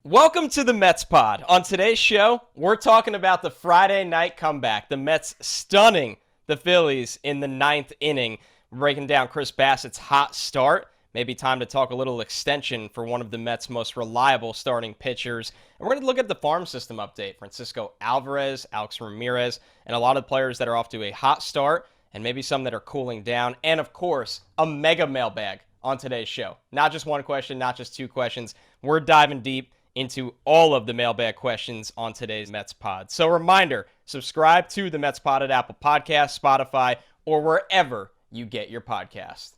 Welcome to the Mets Pod. On today's show, we're talking about the Friday night comeback. The Mets stunning the Phillies in the ninth inning, breaking down Chris Bassitt's hot start. Maybe time to talk a little extension for one of the Mets' most reliable starting pitchers. And we're going to look at the farm system update. Francisco Alvarez, Alex Ramirez, and a lot of players that are off to a hot start, and maybe some that are cooling down. And of course, a mega mailbag on today's show. Not just one question, not just two questions. We're diving deep into all of the mailbag questions on today's Mets Pod. So reminder, subscribe to the Mets Pod at Apple Podcasts, Spotify, or wherever you get your podcast.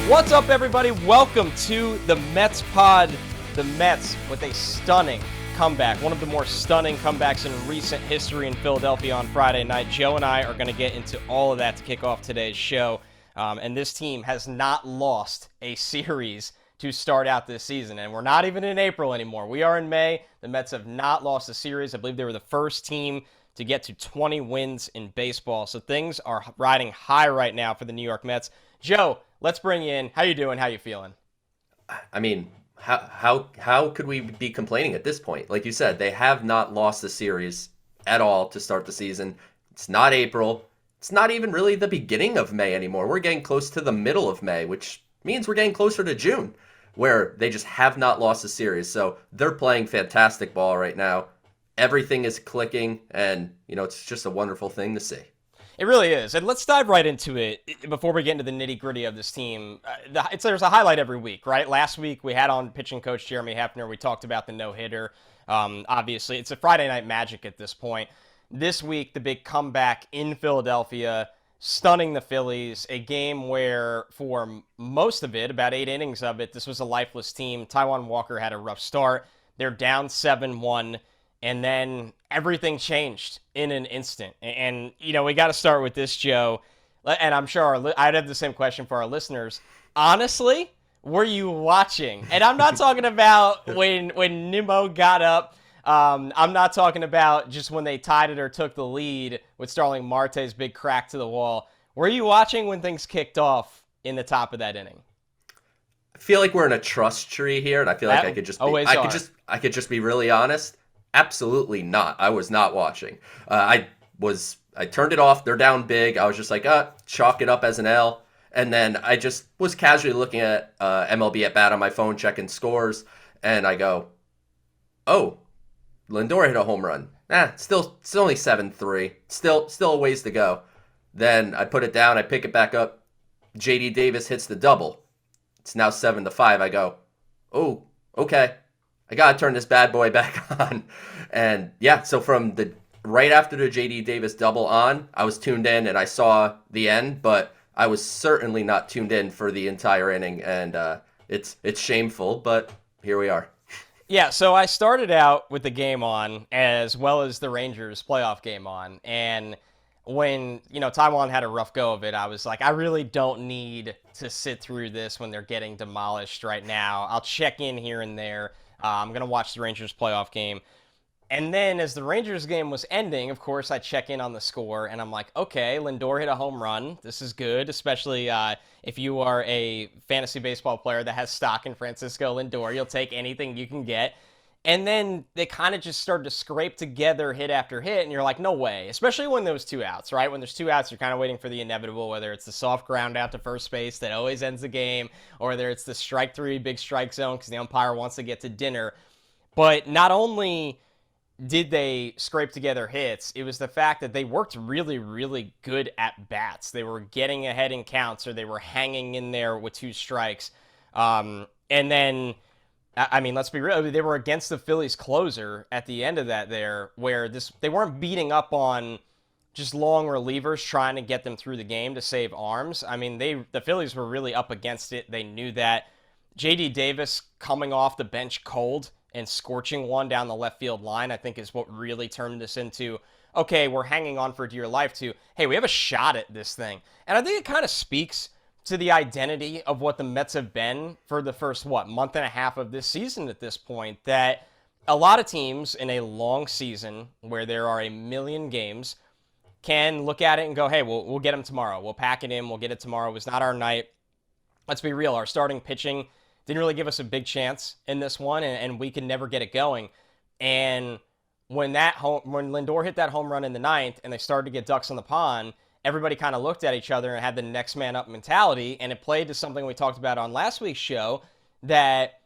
What's up, everybody? Welcome to the Mets Pod. The Mets with a stunning comeback, one of the more stunning comebacks in recent history in Philadelphia on Friday night. Joe and I are going to get into all of that to kick off today's show. And this team has not lost a series to start out this season. And we're not even in April anymore. We are in May. The Mets have not lost a series. I believe they were the first team to get to 20 wins in baseball. So things are riding high right now for the New York Mets. Joe, let's bring you in. How you doing? How you feeling? I mean, how could we be complaining at this point? Like you said, they have not lost the series at all to start the season. It's not April. It's not even really the beginning of May anymore. We're getting close to the middle of May, which means we're getting closer to June, where they just have not lost a series. So they're playing fantastic ball right now. Everything is clicking, and it's just a wonderful thing to see. It really is. And let's dive right into it before we get into the nitty-gritty of this team. There's a highlight every week, right? Last week, we had on pitching coach Jeremy Hefner. We talked about the no-hitter. Obviously, it's a Friday night magic at this point. This week, the big comeback in Philadelphia, stunning the Phillies. A game where, for most of it, about 8 innings of it, this was a lifeless team. Taijuan Walker had a rough start. They're down 7-1. And then everything changed in an instant. And we got to start with this, Joe. And I'm sure I'd have the same question for our listeners. Honestly, were you watching? And I'm not talking about when Nimmo got up. I'm not talking about just when they tied it or took the lead with Starling Marte's big crack to the wall. Were you watching when things kicked off in the top of that inning? I feel like we're in a trust tree here, and I feel like I could just be really honest. Absolutely not. I was not watching. I turned it off. They're down big. I was just like, chalk it up as an L. And then I just was casually looking at MLB at bat on my phone, checking scores. And I go, oh, Lindor hit a home run. Still only 7-3. Still a ways to go. Then I put it down. I pick it back up. JD Davis hits the double. It's now 7-5. I go, oh, okay. I gotta turn this bad boy back on. And yeah, so from the right after the JD Davis double on, I was tuned in and I saw the end, but I was certainly not tuned in for the entire inning, and it's shameful, but here we are. Yeah, so I started out with the game on as well as the Rangers playoff game on, and when Taijuan had a rough go of it, I was like, I really don't need to sit through this when they're getting demolished right now. I'll check in here and there. I'm going to watch the Rangers playoff game. And then as the Rangers game was ending, of course, I check in on the score, and I'm like, okay, Lindor hit a home run. This is good, especially if you are a fantasy baseball player that has stock in Francisco Lindor. You'll take anything you can get. And then they kind of just started to scrape together hit after hit, and you're like, no way. Especially when there was 2 outs, right? When there's 2 outs, you're kind of waiting for the inevitable, whether it's the soft ground out to first base that always ends the game, or whether it's the strike 3 big strike zone because the umpire wants to get to dinner. But not only did they scrape together hits, it was the fact that they worked really, really good at bats. They were getting ahead in counts, or they were hanging in there with 2 strikes. And then, I mean, let's be real. They were against the Phillies closer at the end of that there, where they weren't beating up on just long relievers trying to get them through the game to save arms. I mean, the Phillies were really up against it. They knew that. JD Davis coming off the bench cold and scorching one down the left field line, I think, is what really turned this into, okay, we're hanging on for dear life, to, hey, we have a shot at this thing. And I think it kind of speaks to the identity of what the Mets have been for the first, month and a half of this season at this point, that a lot of teams in a long season where there are a million games can look at it and go, hey, we'll get him tomorrow. We'll pack it in. We'll get it tomorrow. It was not our night. Let's be real. Our starting pitching didn't really give us a big chance in this one, and we could never get it going. And when Lindor hit that home run in the ninth and they started to get ducks on the pond, everybody kind of looked at each other and had the next man up mentality, and it played to something we talked about on last week's show, that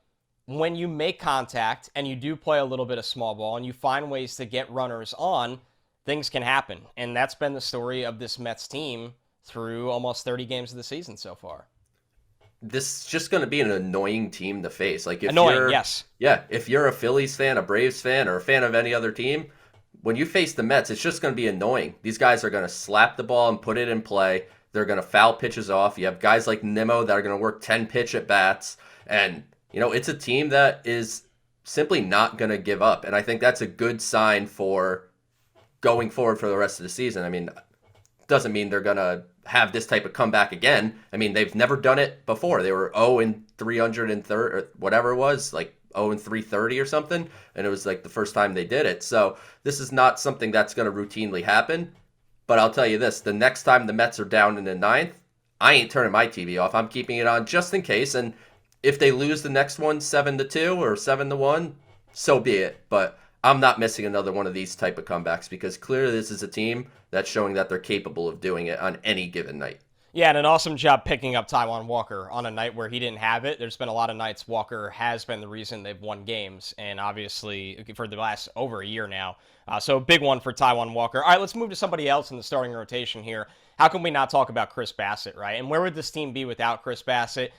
when you make contact and you do play a little bit of small ball and you find ways to get runners on, things can happen. And that's been the story of this Mets team through almost 30 games of the season so far. This is just going to be an annoying team to face. Like if yes. Yeah, if you're a Phillies fan, a Braves fan, or a fan of any other team, when you face the Mets, it's just going to be annoying. These guys are going to slap the ball and put it in play. They're going to foul pitches off. You have guys like Nimmo that are going to work 10-pitch at bats. And, it's a team that is simply not going to give up. And I think that's a good sign for going forward for the rest of the season. I mean, doesn't mean they're going to have this type of comeback again. I mean, they've never done it before. They were 0-330 or whatever it was, like 0-330 or something, and it was like the first time they did it. So this is not something that's going to routinely happen. But I'll tell you this, the next time the Mets are down in the ninth, I ain't turning my TV off. I'm keeping it on just in case. And if they lose the next one 7-2 or 7-1, so be it. But I'm not missing another one of these type of comebacks because clearly this is a team that's showing that they're capable of doing it on any given night. Yeah, and an awesome job picking up Taijuan Walker on a night where he didn't have it. There's been a lot of nights Walker has been the reason they've won games, and obviously for the last over a year now. So a big one for Taijuan Walker. All right, let's move to somebody else in the starting rotation here. How can we not talk about Chris Bassitt, right? And where would this team be without Chris Bassitt?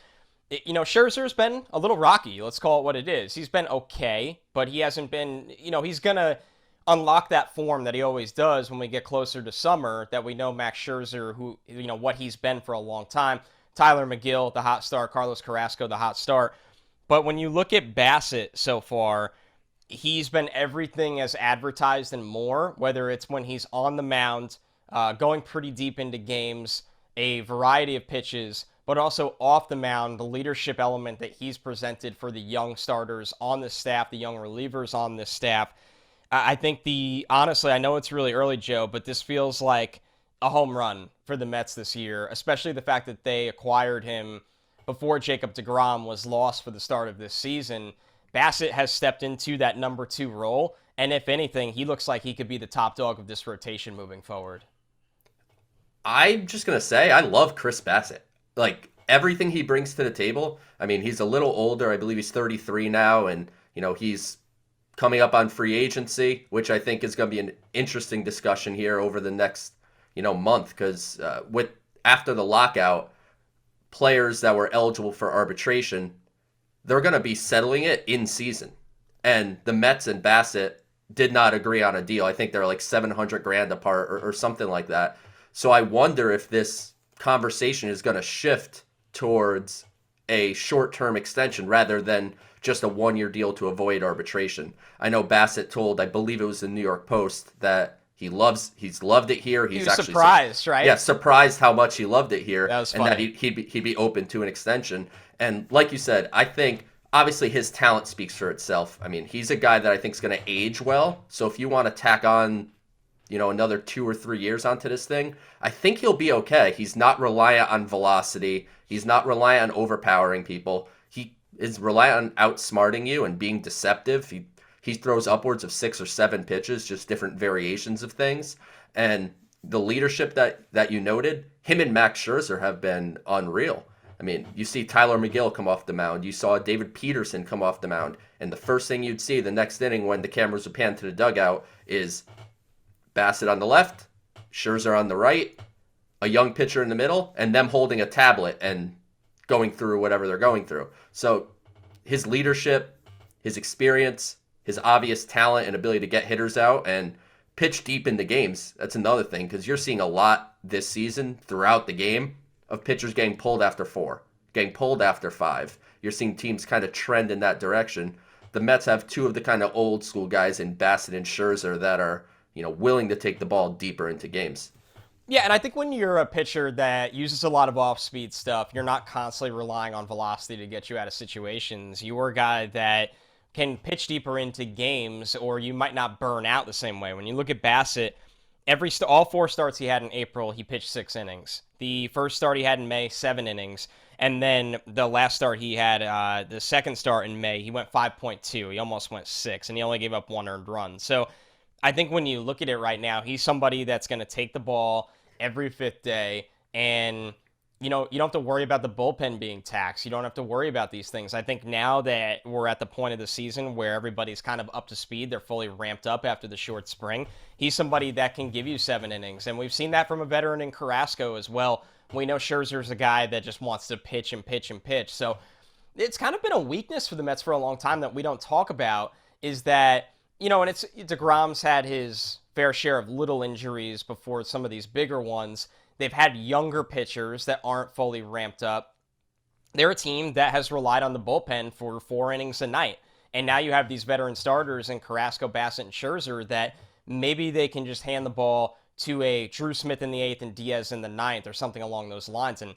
Scherzer's been a little rocky. Let's call it what it is. He's been okay, but he hasn't been, he's going to unlock that form that he always does when we get closer to summer, that we know Max Scherzer, who, what he's been for a long time. Tyler McGill, the hot start. Carlos Carrasco, the hot start. But when you look at Bassitt so far, he's been everything as advertised and more, whether it's when he's on the mound, going pretty deep into games, a variety of pitches, but also off the mound, the leadership element that he's presented for the young starters on the staff, the young relievers on this staff. I think honestly, I know it's really early, Joe, but this feels like a home run for the Mets this year, especially the fact that they acquired him before Jacob deGrom was lost for the start of this season. Bassitt has stepped into that number 2 role, and if anything, he looks like he could be the top dog of this rotation moving forward. I'm just going to say I love Chris Bassitt. Like, everything he brings to the table. I mean, he's a little older. I believe he's 33 now, and, he's coming up on free agency, which I think is going to be an interesting discussion here over the next, month, because after the lockout, players that were eligible for arbitration, they're going to be settling it in season. And the Mets and Bassitt did not agree on a deal. I think they're like $700,000 apart or something like that. So I wonder if this conversation is going to shift towards a short-term extension rather than just a one-year deal to avoid arbitration. I know Bassitt told, I believe it was the New York Post, that he's loved it here. He was actually surprised, right? Yeah, surprised how much he loved it here. That was funny. And that he'd be open to an extension. And like you said, I think obviously his talent speaks for itself. I mean, he's a guy that I think is going to age well. So if you want to tack on, another 2 or 3 years onto this thing, I think he'll be okay. He's not reliant on velocity. He's not reliant on overpowering people. He is reliant on outsmarting you and being deceptive. He throws upwards of 6 or 7 pitches, just different variations of things. And the leadership that you noted, him and Max Scherzer have been unreal. I mean, you see Tyler McGill come off the mound. You saw David Peterson come off the mound. And the first thing you'd see the next inning when the cameras would pan to the dugout is Bassitt on the left, Scherzer on the right, a young pitcher in the middle, and them holding a tablet and going through whatever they're going through. So his leadership, his experience, his obvious talent and ability to get hitters out and pitch deep into games, that's another thing, because you're seeing a lot this season throughout the game of pitchers getting pulled after 4, getting pulled after 5. You're seeing teams kind of trend in that direction. The Mets have 2 of the kind of old school guys in Bassitt and Scherzer that are, willing to take the ball deeper into games. Yeah, and I think when you're a pitcher that uses a lot of off-speed stuff, you're not constantly relying on velocity to get you out of situations. You're a guy that can pitch deeper into games, or you might not burn out the same way. When you look at Bassitt, all 4 starts he had in April, he pitched 6 innings. The first start he had in May, 7 innings. And then the last start he had, the second start in May, he went 5.2. He almost went 6, and he only gave up 1 earned run. So I think when you look at it right now, he's somebody that's going to take the ball every 5th day, and you don't have to worry about the bullpen being taxed. You don't have to worry about these things. I think now that we're at the point of the season where everybody's kind of up to speed, they're fully ramped up after the short spring, he's somebody that can give you 7 innings. And we've seen that from a veteran in Carrasco as well. We know Scherzer's a guy that just wants to pitch and pitch and pitch. So it's kind of been a weakness for the Mets for a long time that we don't talk about, is that, and deGrom's had his fair share of little injuries before some of these bigger ones. They've had younger pitchers that aren't fully ramped up. They're a team that has relied on the bullpen for 4 innings a night. And now you have these veteran starters in Carrasco, Bassitt, and Scherzer that maybe they can just hand the ball to a Drew Smith in the 8th and Diaz in the 9th or something along those lines. And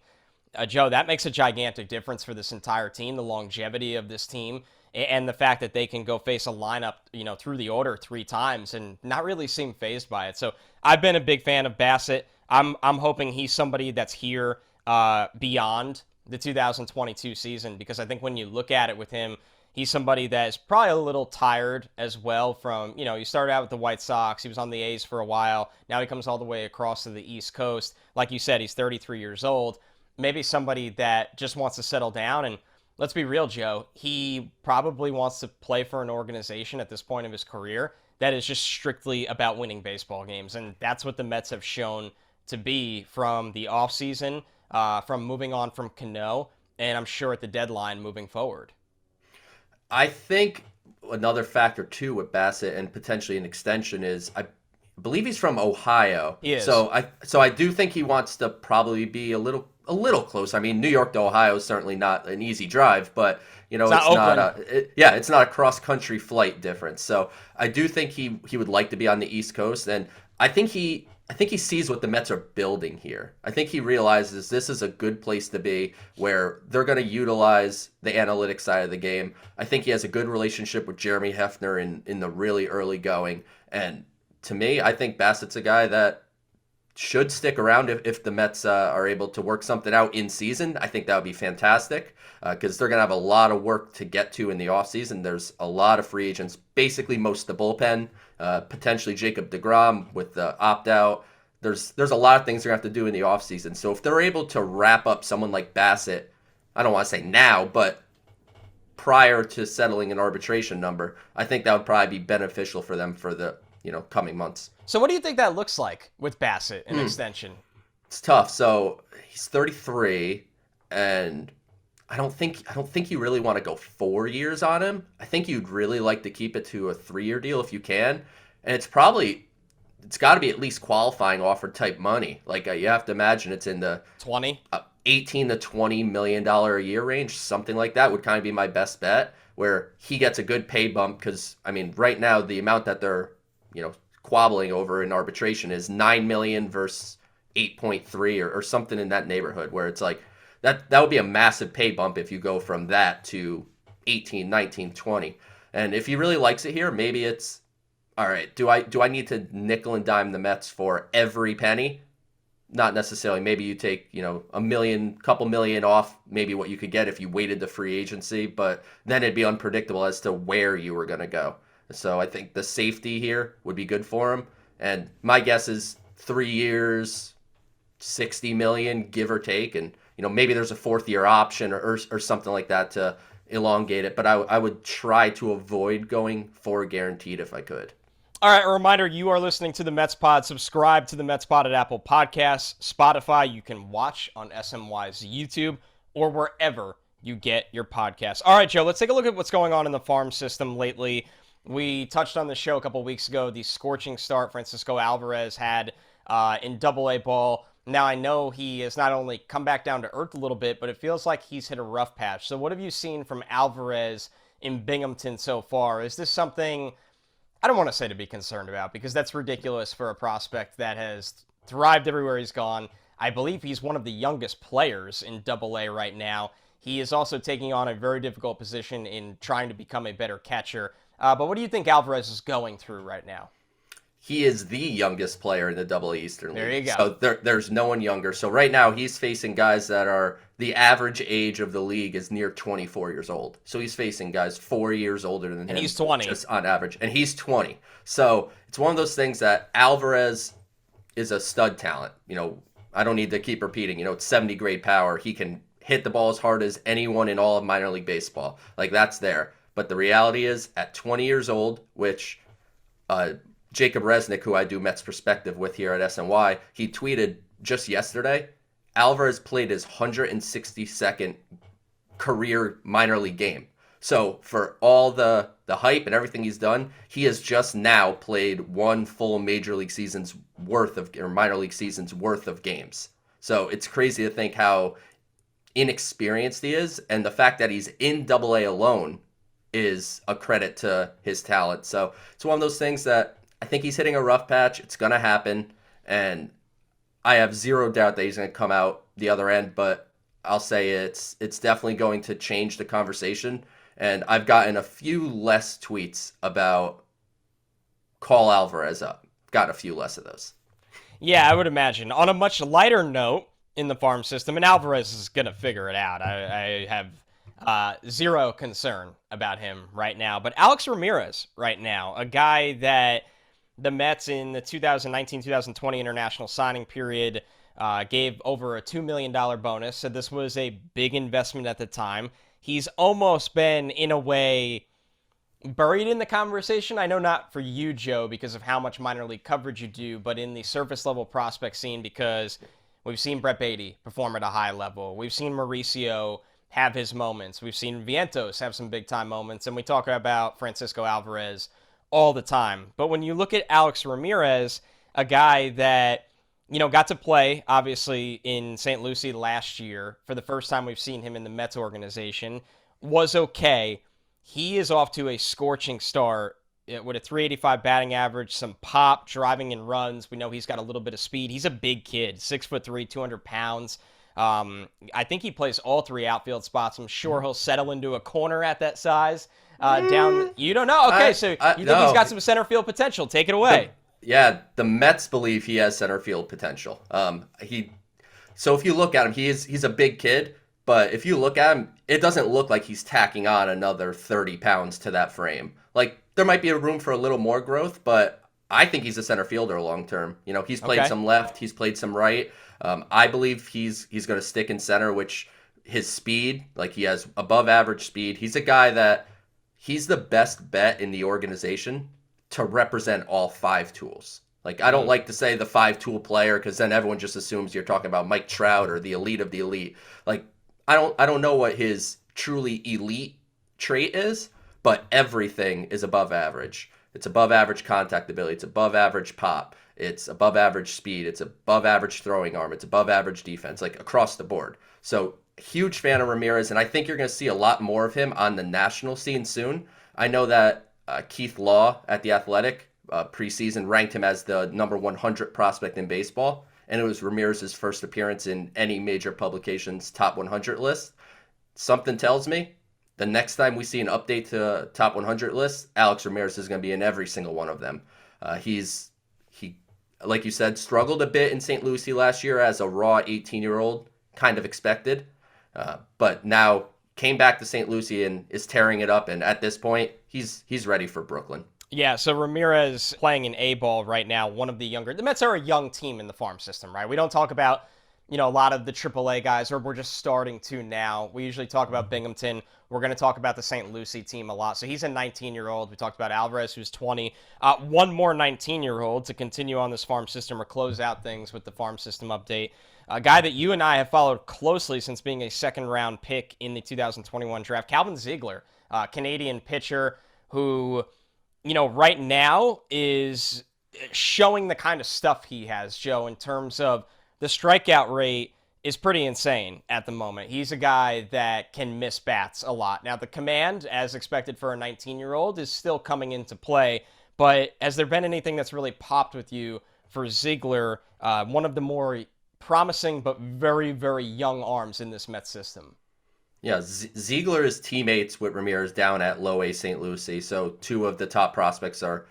Joe, that makes a gigantic difference for this entire team, the longevity of this team, and the fact that they can go face a lineup, through the order 3 times and not really seem fazed by it. So I've been a big fan of Bassitt. I'm hoping he's somebody that's here beyond the 2022 season, because I think when you look at it with him, he's somebody that is probably a little tired as well from, he started out with the White Sox. He was on the A's for a while. Now he comes all the way across to the East Coast. Like you said, he's 33 years old. Maybe somebody that just wants to settle down. And let's be real, Joe, he probably wants to play for an organization at this point of his career that is just strictly about winning baseball games. And that's what the Mets have shown to be from the offseason, from moving on from Cano, and I'm sure at the deadline moving forward. I think another factor, too, with Bassitt and potentially an extension is I believe he's from Ohio. He is. So I do think he wants to probably be a little close. I mean, New York to Ohio is certainly not an easy drive, but it's not a cross-country flight difference. So I do think he would like to be on the East Coast, and I think he sees what the Mets are building here. I think he realizes this is a good place to be where they're going to utilize the analytics side of the game. I think he has a good relationship with Jeremy Hefner in the really early going. And to me, I think Bassitt's a guy that should stick around if the Mets are able to work something out in season. I think that would be fantastic because they're going to have a lot of work to get to in the offseason. There's a lot of free agents, basically most of the bullpen, potentially Jacob deGrom with the opt-out. There's a lot of things they're going to have to do in the offseason. So if they're able to wrap up someone like Bassitt, I don't want to say now, but prior to settling an arbitration number, I think that would probably be beneficial for them for the coming months. So what do you think that looks like with Bassitt, an extension? It's tough. So he's 33, and I don't think you really want to go 4 years on him. I think you'd really like to keep it to a 3-year deal if you can. And it's got to be at least qualifying offer type money. Like you have to imagine it's in the 18 to $20 million a year range, something like that would kind of be my best bet, where he gets a good pay bump. Because I mean, right now the amount that they're squabbling over in arbitration is $9 million versus 8.3 or something in that neighborhood, where it's like that would be a massive pay bump if you go from that to 18, 19, 20. And if he really likes it here, maybe it's all right. Do I need to nickel and dime the Mets for every penny? Not necessarily. Maybe you take couple million off maybe what you could get if you waited the free agency, but then it'd be unpredictable as to where you were going to go. So I think the safety here would be good for him. And my guess is 3 years, $60 million, give or take. And, maybe there's a 4th-year option or something like that to elongate it. But I would try to avoid going for guaranteed if I could. All right, a reminder, you are listening to the Mets Pod. Subscribe to the Mets Pod at Apple Podcasts, Spotify. You can watch on SNY's YouTube or wherever you get your podcasts. All right, Joe, let's take a look at what's going on in the farm system lately. We touched on the show a couple weeks ago, the scorching start Francisco Alvarez had in Double-A ball. Now, I know he has not only come back down to earth a little bit, but it feels like he's hit a rough patch. So what have you seen from Alvarez in Binghamton so far? Is this something, I don't want to say to be concerned about, because that's ridiculous for a prospect that has thrived everywhere he's gone. I believe he's one of the youngest players in Double-A right now. He is also taking on a very difficult position in trying to become a better catcher. But what do you think Alvarez is going through right now? he is the youngest player in the Double A Eastern League. There you go. So there's no one younger. So right now he's facing guys that are the average age of the league is near 24 years old. So he's facing guys 4 years older than him. And he's 20. Just on average. And he's 20. So it's one of those things that Alvarez is a stud talent. I don't need to keep repeating. It's 70 grade power. He can hit the ball as hard as anyone in all of minor league baseball. Like, that's there. But the reality is, at 20 years old, which Jacob Resnick, who I do Mets Perspective with here at SNY, he tweeted just yesterday, Alvarez played his 162nd career minor league game. So for all the hype and everything he's done, he has just now played one full major league season's worth of, or minor league season's worth of games. So it's crazy to think how inexperienced he is, and the fact that he's in Double A alone is a credit to his talent. So it's one of those things that I think he's hitting a rough patch. It's going to happen, and I have zero doubt that he's going to come out the other end, but I'll say it's definitely going to change the conversation. And I've gotten a few less tweets about call Alvarez up. Got a few less of those. Yeah, I would imagine. On a much lighter note in the farm system, and Alvarez is going to figure it out. I have zero concern about him right now. But Alex Ramirez right now, a guy that the Mets in the 2019-2020 international signing period gave over a $2 million bonus. So this was a big investment at the time. He's almost been, in a way, buried in the conversation. I know not for you, Joe, because of how much minor league coverage you do, but in the surface level prospect scene, because we've seen Brett Beatty perform at a high level. We've seen Mauricio have his moments. We've seen Vientos have some big time moments, and we talk about Francisco Alvarez all the time. But when you look at Alex Ramirez, a guy that got to play, obviously, in St. Lucie last year. For the first time we've seen him in the Mets organization. Was okay. He is off to a scorching start with a 385 batting average, some pop, driving in runs. We know he's got a little bit of speed. He's a big kid, 6'3", 200 pounds. I think he plays all three outfield spots. I'm sure he'll settle into a corner at that size. You don't know? Okay, so you think he's got some center field potential. Take it away. The Mets believe he has center field potential. So if you look at him, he's a big kid, but if you look at him, it doesn't look like he's tacking on another 30 pounds to that frame. Like, there might be a room for a little more growth, but I think he's a center fielder long term. He's played some left, he's played some right. I believe he's going to stick in center, which his speed, like, he has above average speed. He's a guy that he's the best bet in the organization to represent all five tools. Like, I don't like to say the five-tool player, because then everyone just assumes you're talking about Mike Trout or the elite of the elite. Like, I don't know what his truly elite trait is, but everything is above average. It's above average contact ability. It's above average pop. It's above average speed. It's above average throwing arm. It's above average defense, like, across the board. So, huge fan of Ramirez, and I think you're going to see a lot more of him on the national scene soon. I know that Keith Law at The Athletic preseason ranked him as the number 100 prospect in baseball, and it was Ramirez's first appearance in any major publication's top 100 list. Something tells me the next time we see an update to top 100 list, Alex Ramirez is going to be in every single one of them. He, like you said, struggled a bit in St. Lucie last year as a raw 18-year-old, kind of expected, but now came back to St. Lucie and is tearing it up, and at this point, he's ready for Brooklyn. Yeah, so Ramirez playing in A-ball right now, one of the younger... The Mets are a young team in the farm system, right? We don't talk about, a lot of the AAA guys, or we're just starting to now. We usually talk about Binghamton. We're going to talk about the St. Lucie team a lot. So he's a 19-year-old. We talked about Alvarez, who's 20. One more 19-year-old to continue on this farm system or close out things with the farm system update. A guy that you and I have followed closely since being a second-round pick in the 2021 draft, Calvin Ziegler, Canadian pitcher who, right now is showing the kind of stuff he has, Joe, in terms of the strikeout rate is pretty insane at the moment. He's a guy that can miss bats a lot. Now, the command, as expected for a 19-year-old, is still coming into play, but has there been anything that's really popped with you for Ziegler, one of the more promising but very, very young arms in this Mets system? Yeah, Ziegler is teammates with Ramirez down at Low A St. Lucie, so two of the top prospects are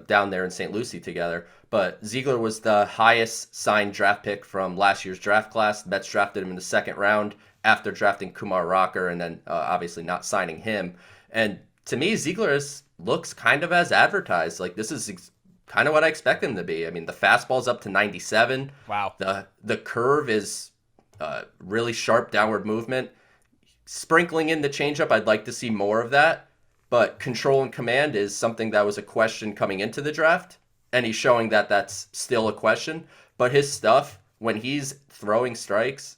down there in St. Lucie together. But Ziegler was the highest signed draft pick from last year's draft class. The Mets drafted him in the second round after drafting Kumar Rocker and then obviously not signing him. And to me, Ziegler looks kind of as advertised. Like, this is kind of what I expect him to be. I mean, the fastball's up to 97. Wow. The curve is really sharp downward movement. Sprinkling in the changeup, I'd like to see more of that. But control and command is something that was a question coming into the draft. And he's showing that that's still a question. But his stuff, when he's throwing strikes,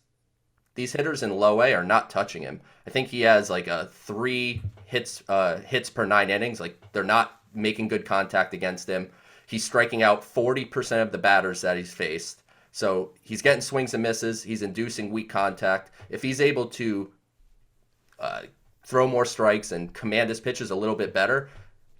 these hitters in low A are not touching him. I think he has like a 3 hits per 9 innings. Like, they're not making good contact against him. He's striking out 40% of the batters that he's faced. So he's getting swings and misses. He's inducing weak contact. If he's able to throw more strikes and command his pitches a little bit better,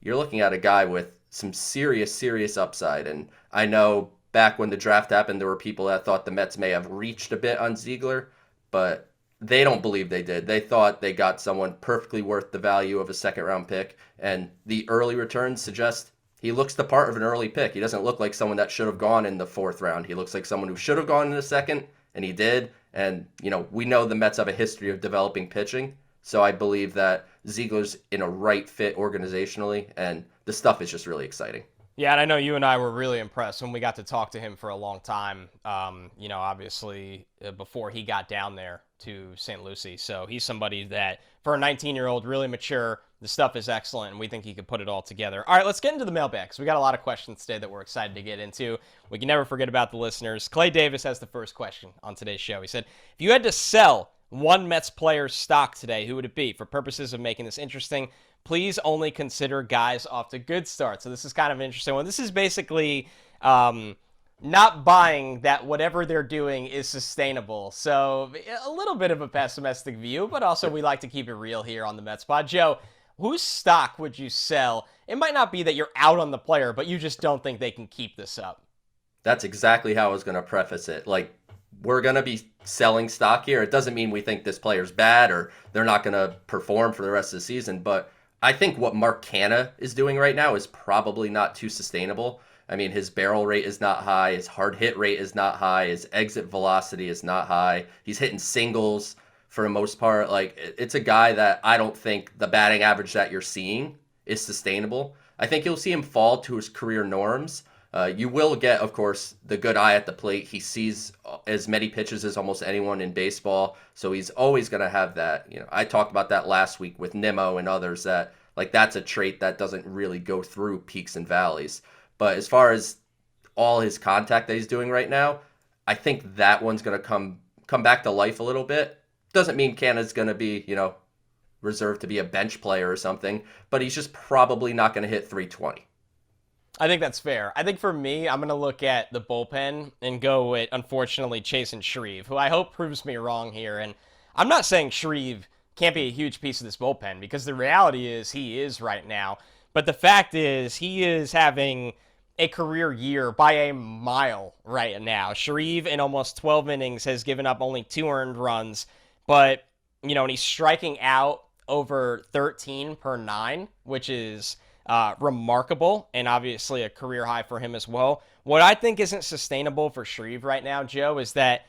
you're looking at a guy with some serious upside. And I know back when the draft happened, there were people that thought the Mets may have reached a bit on Ziegler, but they don't believe they did. They thought they got someone perfectly worth the value of a second-round pick, and the early returns suggest he looks the part of an early pick. He doesn't look like someone that should have gone in the 4th round. He looks like someone who should have gone in the 2nd, and he did. And, we know the Mets have a history of developing pitching, so I believe that Ziegler's in a right fit organizationally, and the stuff is just really exciting. Yeah, and I know you and I were really impressed when we got to talk to him for a long time, obviously before he got down there to St. Lucie. So he's somebody that, for a 19-year-old, really mature. The stuff is excellent, and we think he could put it all together. All right, let's get into the mailbag, because we got a lot of questions today that we're excited to get into. We can never forget about the listeners. Clay Davis has the first question on today's show. He said, if you had to sell one Mets player's stock today, who would it be? For purposes of making this interesting, please only consider guys off to good starts. So this is kind of an interesting one. This is basically not buying that whatever they're doing is sustainable. So a little bit of a pessimistic view, but also we like to keep it real here on the Mets Pod. Joe, whose stock would you sell? It might not be that you're out on the player, but you just don't think they can keep this up. That's exactly how I was going to preface it. Like, we're going to be selling stock here. It doesn't mean we think this player's bad or they're not going to perform for the rest of the season, but I think what Mark Canha is doing right now is probably not too sustainable. I mean, his barrel rate is not high. His hard hit rate is not high. His exit velocity is not high. He's hitting singles for the most part. Like, it's a guy that I don't think the batting average that you're seeing is sustainable. I think you'll see him fall to his career norms. You will get, of course, the good eye at the plate. He sees as many pitches as almost anyone in baseball, so he's always going to have that. I talked about that last week with Nimmo and others, that that's a trait that doesn't really go through peaks and valleys. But as far as all his contact that he's doing right now, I think that one's going to come back to life a little bit. Doesn't mean Canha's going to be, reserved to be a bench player or something, but he's just probably not going to hit 320. I think that's fair. I think for me, I'm going to look at the bullpen and go with, unfortunately, Chasen Shreve, who I hope proves me wrong here. And I'm not saying Shreve can't be a huge piece of this bullpen, because the reality is he is right now. But the fact is he is having a career year by a mile right now. Shreve, in almost 12 innings, has given up only 2 earned runs. But, and he's striking out over 13 per 9, which is remarkable, and obviously a career high for him as well. What I think isn't sustainable for Shreve right now, Joe, is that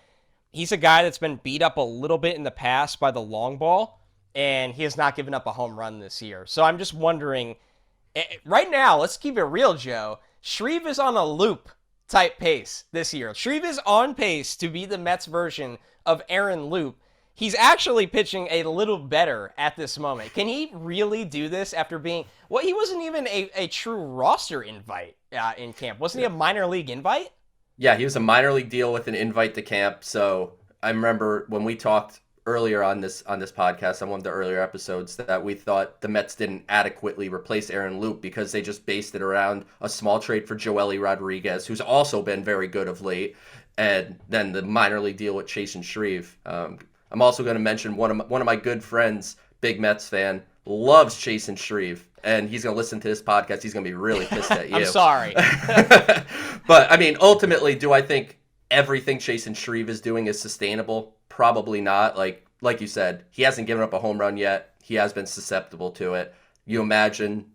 he's a guy that's been beat up a little bit in the past by the long ball, and he has not given up a home run this year. So I'm just wondering, right now, let's keep it real, Joe. Shreve is on a loop type pace this year. Shreve is on pace to be the Mets version of Aaron Loop. He's actually pitching a little better at this moment. Can he really do this after being... Well, he wasn't even a true roster invite in camp. Wasn't he a minor league invite? Yeah, he was a minor league deal with an invite to camp. So I remember when we talked earlier on this podcast, on one of the earlier episodes, that we thought the Mets didn't adequately replace Aaron Loop because they just based it around a small trade for Joely Rodriguez, who's also been very good of late, and then the minor league deal with Chasen Shreve. I'm also going to mention one of my good friends, big Mets fan, loves Chasen Shreve, and he's going to listen to this podcast. He's going to be really pissed at you. I'm sorry. But, I mean, ultimately, do I think everything Chasen Shreve is doing is sustainable? Probably not. Like you said, he hasn't given up a home run yet. He has been susceptible to it. You imagine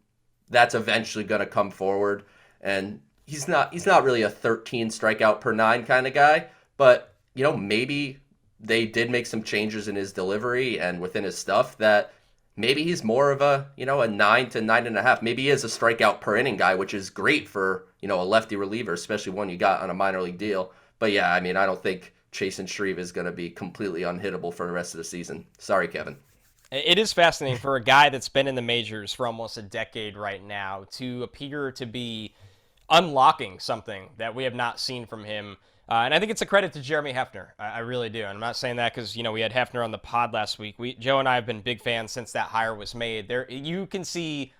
that's eventually going to come forward. And he's not really a 13 strikeout per 9 kind of guy, but maybe they did make some changes in his delivery and within his stuff that maybe he's more of a 9 to 9.5. Maybe he is a strikeout per inning guy, which is great for a lefty reliever, especially one you got on a minor league deal. But yeah, I mean, I don't think Chasen Shreve is going to be completely unhittable for the rest of the season. Sorry, Kevin. It is fascinating for a guy that's been in the majors for almost a decade right now to appear to be unlocking something that we have not seen from him. And I think it's a credit to Jeremy Hefner. I really do. And I'm not saying that because, we had Hefner on the pod last week. Joe and I have been big fans since that hire was made. You can see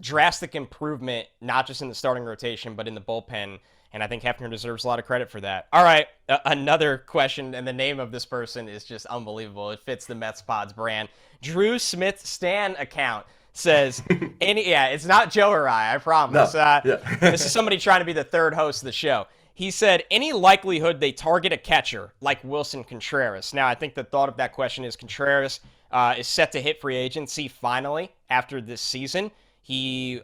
drastic improvement, not just in the starting rotation, but in the bullpen. And I think Hefner deserves a lot of credit for that. All right, another question, and the name of this person is just unbelievable. It fits the Mets Pods brand. Drew Smith Stan account says, it's not Joe or I promise. No, This is somebody trying to be the third host of the show. He said, any likelihood they target a catcher like Wilson Contreras? Now, I think the thought of that question is Contreras is set to hit free agency finally after this season. He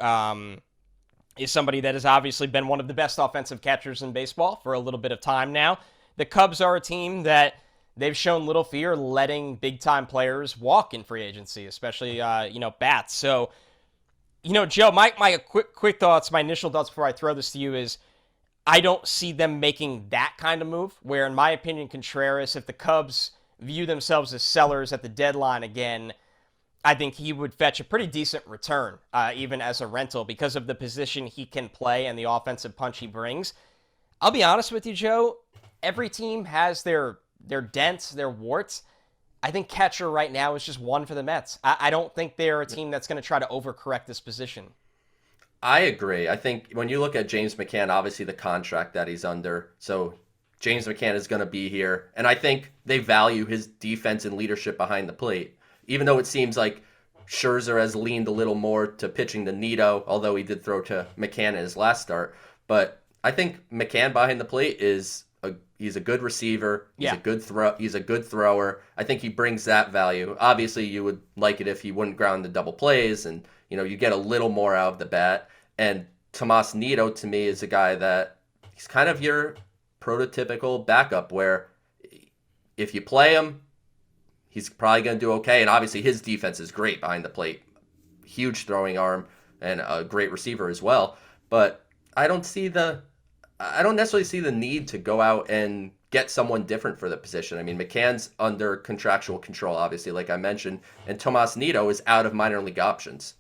is somebody that has obviously been one of the best offensive catchers in baseball for a little bit of time now. The Cubs are a team that they've shown little fear letting big-time players walk in free agency, especially, bats. So, Joe, my quick thoughts, my initial thoughts before I throw this to you is I don't see them making that kind of move, where, in my opinion, Contreras, if the Cubs view themselves as sellers at the deadline again, I think he would fetch a pretty decent return, even as a rental, because of the position he can play and the offensive punch he brings. I'll be honest with you, Joe. Every team has their dents, their warts. I think catcher right now is just one for the Mets. I don't think they're a team that's going to try to overcorrect this position. I agree. I think when you look at James McCann, obviously the contract that he's under, so James McCann is going to be here. And I think they value his defense and leadership behind the plate. Even though it seems like Scherzer has leaned a little more to pitching to Nito, although he did throw to McCann in his last start. But I think McCann behind the plate he's a good receiver. He's a good thrower. I think he brings that value. Obviously, you would like it if he wouldn't ground the double plays and you get a little more out of the bat. And Tomas Nito, to me, is a guy that he's kind of your prototypical backup where if you play him, he's probably going to do okay. And obviously his defense is great behind the plate. Huge throwing arm and a great receiver as well. But I don't necessarily see the need to go out and get someone different for the position. I mean, McCann's under contractual control, obviously, like I mentioned, and Tomas Nito is out of minor league options.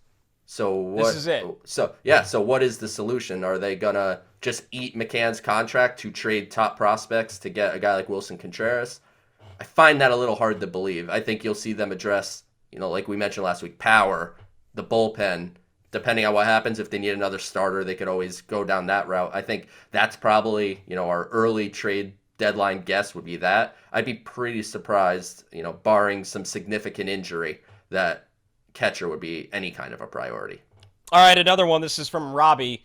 So what? This is it. So what is the solution? Are they gonna just eat McCann's contract to trade top prospects to get a guy like Wilson Contreras? I find that a little hard to believe. I think you'll see them address, like we mentioned last week, power, the bullpen. Depending on what happens, if they need another starter, they could always go down that route. I think that's probably, our early trade deadline guess would be that. I'd be pretty surprised, barring some significant injury, that catcher would be any kind of a priority. All right, another one. This is from Robbie.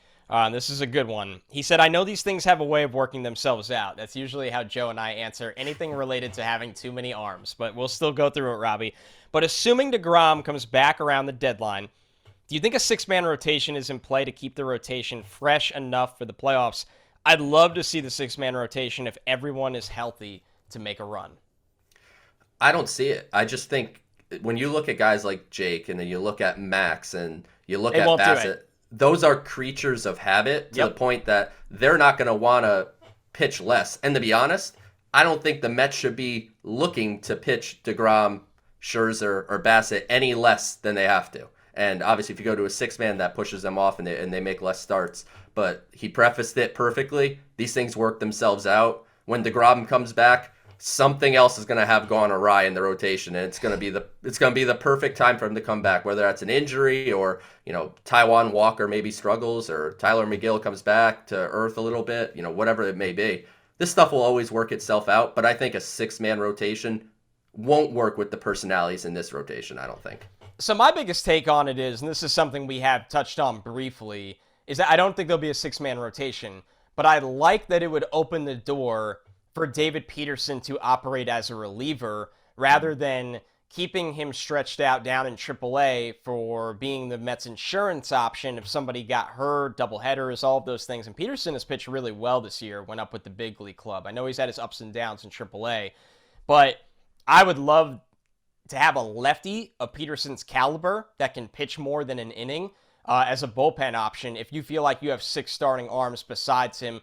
This is a good one. He said, I know these things have a way of working themselves out. That's usually how Joe and I answer anything related to having too many arms, but we'll still go through it, Robbie. But assuming deGrom comes back around the deadline, do you think a six-man rotation is in play to keep the rotation fresh enough for the playoffs? I'd love to see the six-man rotation if everyone is healthy to make a run. I don't see it. I just think when you look at guys like Jake and then you look at Max and you look at Bassitt, those are creatures of habit to the point that they're not going to want to pitch less. And to be honest, I don't think the Mets should be looking to pitch deGrom, Scherzer, or Bassitt any less than they have to. And obviously, if you go to a six-man, that pushes them off and they make less starts. But he prefaced it perfectly. These things work themselves out. When deGrom comes back, something else is going to have gone awry in the rotation, and it's going to be the perfect time for him to come back. Whether that's an injury or Taijuan Walker maybe struggles or Tyler McGill comes back to earth a little bit, whatever it may be. This stuff will always work itself out. But I think a six-man rotation won't work with the personalities in this rotation. I don't think. So my biggest take on it is, and this is something we have touched on briefly, is that I don't think there'll be a six-man rotation, but I like that it would open the door for David Peterson to operate as a reliever rather than keeping him stretched out down in AAA for being the Mets insurance option if somebody got hurt, doubleheaders, all of those things. And Peterson has pitched really well this year, went up with the big league club. I know he's had his ups and downs in AAA, but I would love to have a lefty of Peterson's caliber that can pitch more than an inning as a bullpen option. If you feel like you have 6 starting arms besides him,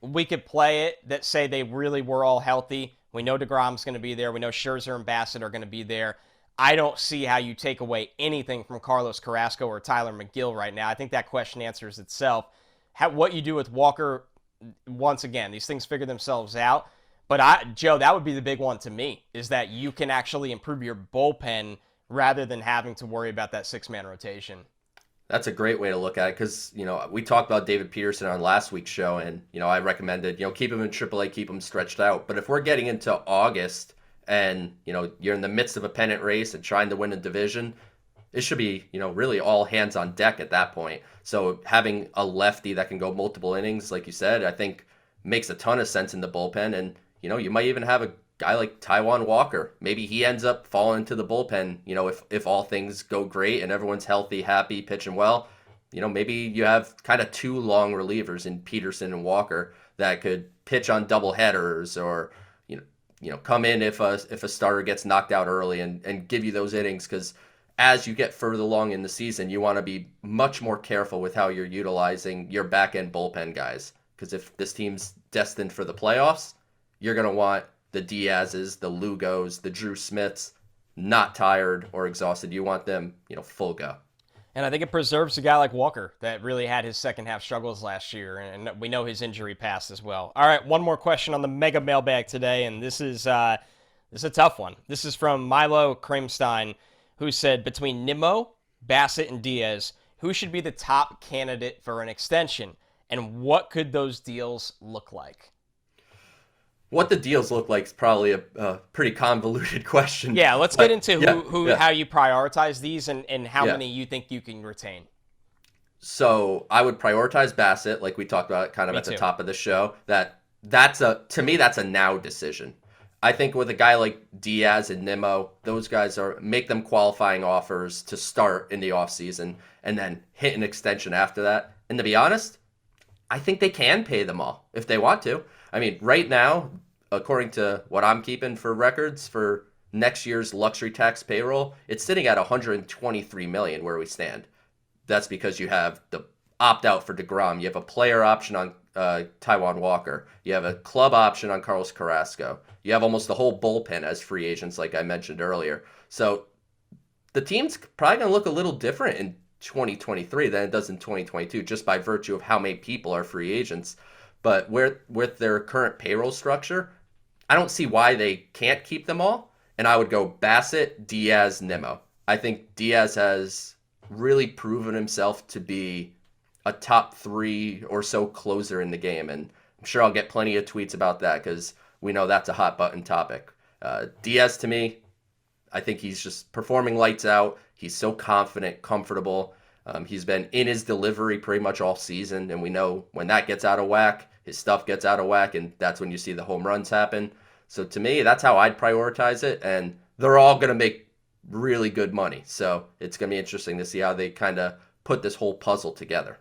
we could play it that say they really were all healthy. We know deGrom's going to be there. We know Scherzer and Bassitt are going to be there. I don't see how you take away anything from Carlos Carrasco or Tyler McGill right now. I think that question answers itself. What you do with Walker, once again, these things figure themselves out. But, Joe, that would be the big one to me, is that you can actually improve your bullpen rather than having to worry about that 6-man rotation. That's a great way to look at it because, we talked about David Peterson on last week's show, and, I recommended, keep him in AAA, keep him stretched out. But if we're getting into August and, you're in the midst of a pennant race and trying to win a division, it should be, really all hands on deck at that point. So having a lefty that can go multiple innings, like you said, I think makes a ton of sense in the bullpen. And, you might even have a guy like Taijuan Walker. Maybe he ends up falling into the bullpen, if all things go great and everyone's healthy, happy, pitching well. Maybe you have kind of 2 long relievers in Peterson and Walker that could pitch on double headers or, come in if a starter gets knocked out early and give you those innings. Because as you get further along in the season, you want to be much more careful with how you're utilizing your back-end bullpen guys. Because if this team's destined for the playoffs, you're going to want the Diaz's, the Lugos, the Drew Smiths, not tired or exhausted. You want them, full go. And I think it preserves a guy like Walker that really had his second half struggles last year, and we know his injury past as well. All right, one more question on the Mega Mailbag today, and this is a tough one. This is from Milo Krimstein, who said, between Nimmo, Bassitt, and Diaz, who should be the top candidate for an extension, and what could those deals look like? What the deals look like is probably a pretty convoluted question. Yeah, let's get into how you prioritize these and how many you think you can retain. So I would prioritize Bassitt, like we talked about kind of at the top of the show. To me, that's a now decision. I think with a guy like Diaz and Nimmo, those guys make them qualifying offers to start in the offseason and then hit an extension after that. And to be honest, I think they can pay them all if they want to. I mean, right now, according to what I'm keeping for records for next year's luxury tax payroll, it's sitting at $123 million where we stand. That's because you have the opt-out for deGrom. You have a player option on Taijuan Walker. You have a club option on Carlos Carrasco. You have almost the whole bullpen as free agents, like I mentioned earlier. So the team's probably going to look a little different in 2023 than it does in 2022, just by virtue of how many people are free agents. But with their current payroll structure, I don't see why they can't keep them all. And I would go Bassitt, Diaz, Nimmo. I think Diaz has really proven himself to be a top 3 or so closer in the game. And I'm sure I'll get plenty of tweets about that because we know that's a hot button topic. Diaz, to me, I think he's just performing lights out. He's so confident, comfortable. He's been in his delivery pretty much all season. And we know when that gets out of whack, his stuff gets out of whack, and that's when you see the home runs happen. So to me, that's how I'd prioritize it, and they're all going to make really good money. So it's going to be interesting to see how they kind of put this whole puzzle together.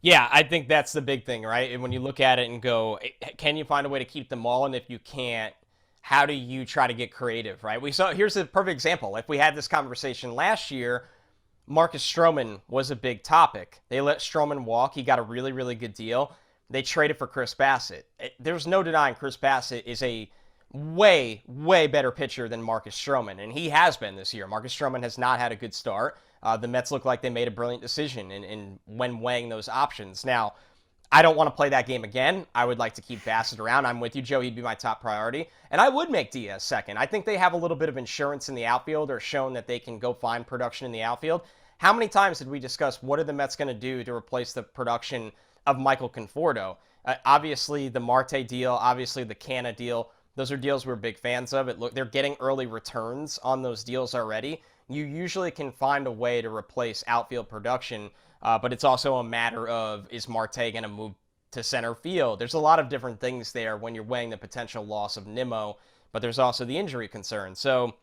Yeah, I think that's the big thing, right? And when you look at it and go, can you find a way to keep them all? And if you can't, how do you try to get creative, right? Here's a perfect example. If we had this conversation last year, Marcus Stroman was a big topic. They let Stroman walk. He got a really, really good deal. They traded for Chris Bassitt. There's no denying Chris Bassitt is a way, way better pitcher than Marcus Stroman, and he has been this year. Marcus Stroman has not had a good start. The Mets look like they made a brilliant decision in when weighing those options. Now, I don't want to play that game again. I would like to keep Bassitt around. I'm with you, Joe. He'd be my top priority. And I would make Diaz second. I think they have a little bit of insurance in the outfield or shown that they can go find production in the outfield. How many times did we discuss what are the Mets going to do to replace the production of Michael Conforto? Obviously, the Marte deal, obviously the Canna deal. Those are deals we're big fans of. They're getting early returns on those deals already. You usually can find a way to replace outfield production, but it's also a matter of, is Marte going to move to center field? There's a lot of different things there when you're weighing the potential loss of Nimmo, but there's also the injury concern. So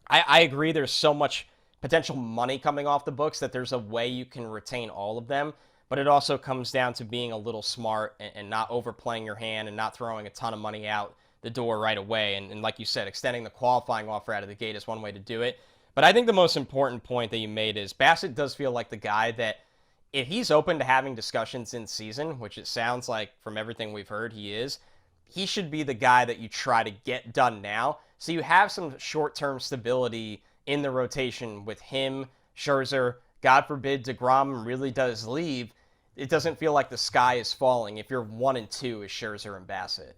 I agree. There's so much potential money coming off the books that there's a way you can retain all of them. But it also comes down to being a little smart and not overplaying your hand and not throwing a ton of money out the door right away. And like you said, extending the qualifying offer out of the gate is one way to do it. But I think the most important point that you made is Bassitt does feel like the guy that if he's open to having discussions in season, which it sounds like from everything we've heard he is, he should be the guy that you try to get done now. So you have some short-term stability in the rotation with him, Scherzer, God forbid deGrom really does leave. It doesn't feel like the sky is falling if you're 1 and 2 as Scherzer and Bassitt.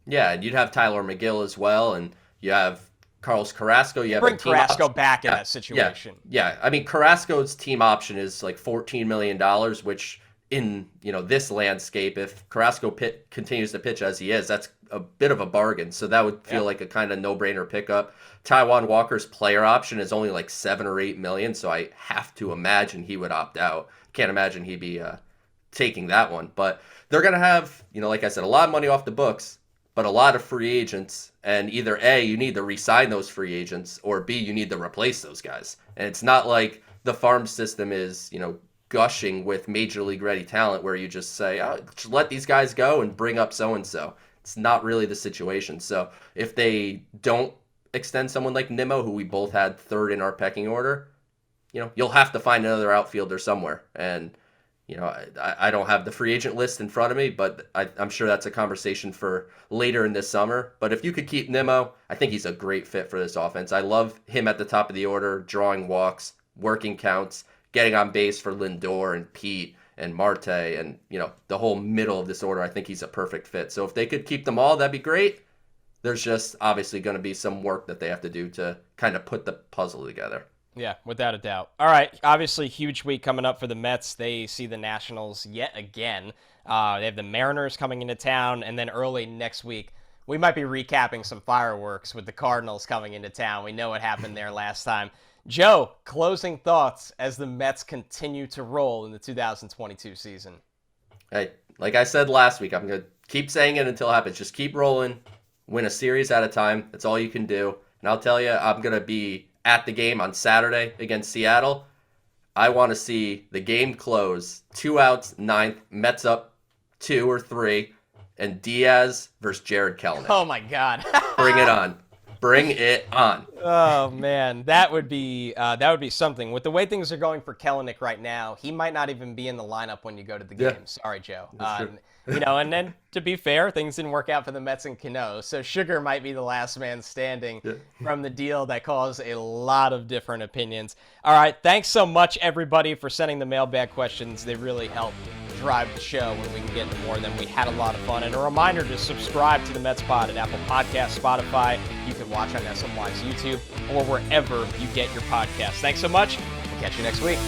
Yeah, and you'd have Tyler McGill as well, and you have Carlos Carrasco. You have bring Carrasco back in that situation. Yeah. I mean, Carrasco's team option is like $14 million, which in this landscape, if Carrasco continues to pitch as he is, that's a bit of a bargain. So that would feel like a kind of no-brainer pickup. Taijuan Walker's player option is only like $7 or $8 million, so I have to imagine he would opt out. Can't imagine he'd be taking that one. But they're going to have, like I said, a lot of money off the books, but a lot of free agents. And either A, you need to re-sign those free agents, or B, you need to replace those guys. And it's not like the farm system is, gushing with major league ready talent where you just say, just let these guys go and bring up so-and-so. It's not really the situation. So if they don't extend someone like Nimmo, who we both had third in our pecking order, you'll have to find another outfielder somewhere. And, I don't have the free agent list in front of me, but I'm sure that's a conversation for later in this summer. But if you could keep Nimmo, I think he's a great fit for this offense. I love him at the top of the order, drawing walks, working counts, getting on base for Lindor and Pete and Marte and, the whole middle of this order. I think he's a perfect fit. So if they could keep them all, that'd be great. There's just obviously going to be some work that they have to do to kind of put the puzzle together. Yeah, without a doubt. All right, obviously huge week coming up for the Mets. They see the Nationals yet again. They have the Mariners coming into town, and then early next week, we might be recapping some fireworks with the Cardinals coming into town. We know what happened there last time. Joe, closing thoughts as the Mets continue to roll in the 2022 season. Hey, like I said last week, I'm going to keep saying it until it happens. Just keep rolling, win a series at a time. That's all you can do. And I'll tell you, I'm going to be at the game on Saturday against Seattle. I want to see the game close, 2 outs, 9th, Mets up 2 or 3, and Diaz versus Jared Kelenic. Oh, my God. Bring it on. Bring it on. Oh, man. That would be something. With the way things are going for Kelenic right now, he might not even be in the lineup when you go to the game. Sorry, Joe. And then to be fair, things didn't work out for the Mets and Cano. So Sugar might be the last man standing from the deal that caused a lot of different opinions. All right. Thanks so much, everybody, for sending the mailbag questions. They really help drive the show when we can get into more of them. We had a lot of fun. And a reminder to subscribe to the Mets Pod at Apple Podcasts, Spotify. You can watch on SNY's YouTube or wherever you get your podcasts. Thanks so much. We'll catch you next week.